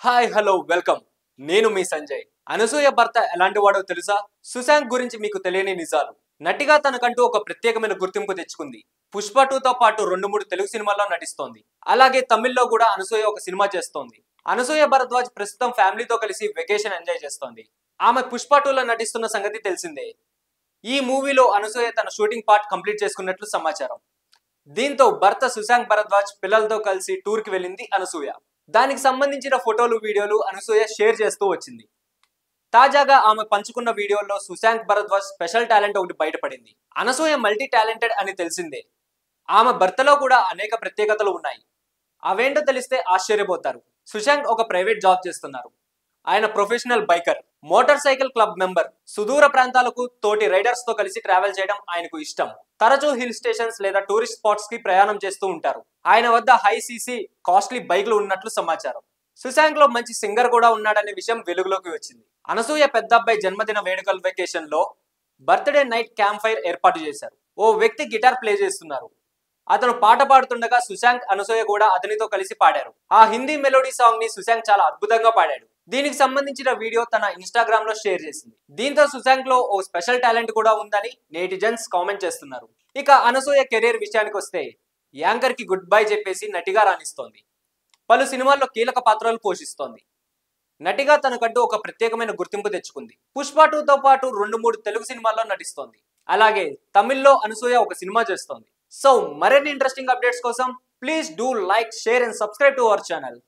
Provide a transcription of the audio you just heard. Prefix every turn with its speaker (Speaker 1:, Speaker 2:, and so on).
Speaker 1: Hi hello welcome. నేను మీ సంజయ్. అనసూయ భర్త ఎలాంటి వాడో తెలుసా? సుశాంత్ గురించి మీకు తెలియని నిజాలు. నటిగా తనకంటూ ఒక ప్రత్యేకమైన గుర్తింపు తెచ్చుకుంది. పుష్ప 2తో పాటు 2-3 తెలుగు సినిమాల్లో నటిస్తోంది. అలాగే తమిళ్లో కూడా అనసూయ ఒక సినిమా చేస్తోంది. అనసూయ భరద్వాజ్ ప్రస్తుతం ఫ్యామిలీతో కలిసి వెకేషన్ ఎంజాయ్ చేస్తోంది. ఆమె పుష్ప 2లో నటిస్తున్న సంగతి తెలిసిందే. ఈ మూవీలో అనసూయ తన షూటింగ్ పార్ట్ కంప్లీట్ చేసుకున్నట్లు సమాచారం. దీంతో భర్త సుశాంత్ భరద్వాజ్ పిల్లలతో కలిసి టూర్ కి వెళ్ళింది అనసూయ. దానికి సంబంధించిన ఫోటోలు వీడియోలు అనసూయ షేర్ చేస్తూ వచ్చింది. తాజాగా ఆమె పంచుకున్న వీడియోల్లో సుశాంత్ భరద్వాజ్ స్పెషల్ టాలెంట్ ఒకటి బయటపడింది. అనసూయ మల్టీ టాలెంటెడ్ అని తెలిసిందే. ఆమె భర్తలో కూడా అనేక ప్రత్యేకతలు ఉన్నాయి. అవేంటో తెలిస్తే ఆశ్చర్యపోతారు. సుశాంత్ ఒక ప్రైవేట్ జాబ్ చేస్తున్నారు. ఆయన professional biker, motor cycle club member. సుదూర ప్రాంతాలకు తోటి రైడర్స్ తో కలిసి ట్రావెల్ చేయడం ఆయనకు ఇష్టం. తరచూ హిల్ స్టేషన్స్ లేదా టూరిస్ట్ స్పాట్స్ కి ప్రయాణం చేస్తూ ఉంటారు. ఆయన వద్ద హై సీసీ కాస్ట్లీ బైక్లు ఉన్నట్లు సమాచారం. సుశాంత్ లో మంచి సింగర్ కూడా ఉన్నాడనే విషయం వెలుగులోకి వచ్చింది. అనసూయ పెద్ద అబ్బాయి జన్మదిన వేడుకల వెకేషన్ లో బర్త్డే నైట్ క్యాంప్ ఫైర్ ఏర్పాటు చేశారు. ఓ వ్యక్తి గిటార్ ప్లే చేస్తున్నారు. అతను పాట పాడుతుండగా సుశాంత్, అనసూయ కూడా అతనితో కలిసి పాడారు. ఆ హిందీ మెలోడీ సాంగ్ ని సుశాంత్ చాలా అద్భుతంగా పాడాడు. దీనికి సంబంధించిన వీడియో తన ఇన్స్టాగ్రామ్ లో షేర్ చేసింది. దీంతో సుశాంత్ లో ఓ స్పెషల్ టాలెంట్ కూడా ఉందని నెటిజన్స్ కామెంట్ చేస్తున్నారు. ఇక అనసూయ కెరీర్ విషయానికి వస్తే యాంకర్ కి గుడ్ బై చెప్పేసి నటిగా రాణిస్తోంది. పలు సినిమాల్లో కీలక పాత్రలు పోషిస్తోంది. నటిగా తనకంటూ ఒక ప్రత్యేకమైన గుర్తింపు తెచ్చుకుంది. పుష్ప 2తో పాటు 2-3 తెలుగు సినిమాల్లో నటిస్తోంది. అలాగే తమిళ్లో అనసూయ ఒక సినిమా చేస్తోంది. సో మరిన్ని ఇంట్రెస్టింగ్ అప్డేట్స్ కోసం please do like, share and subscribe to our channel.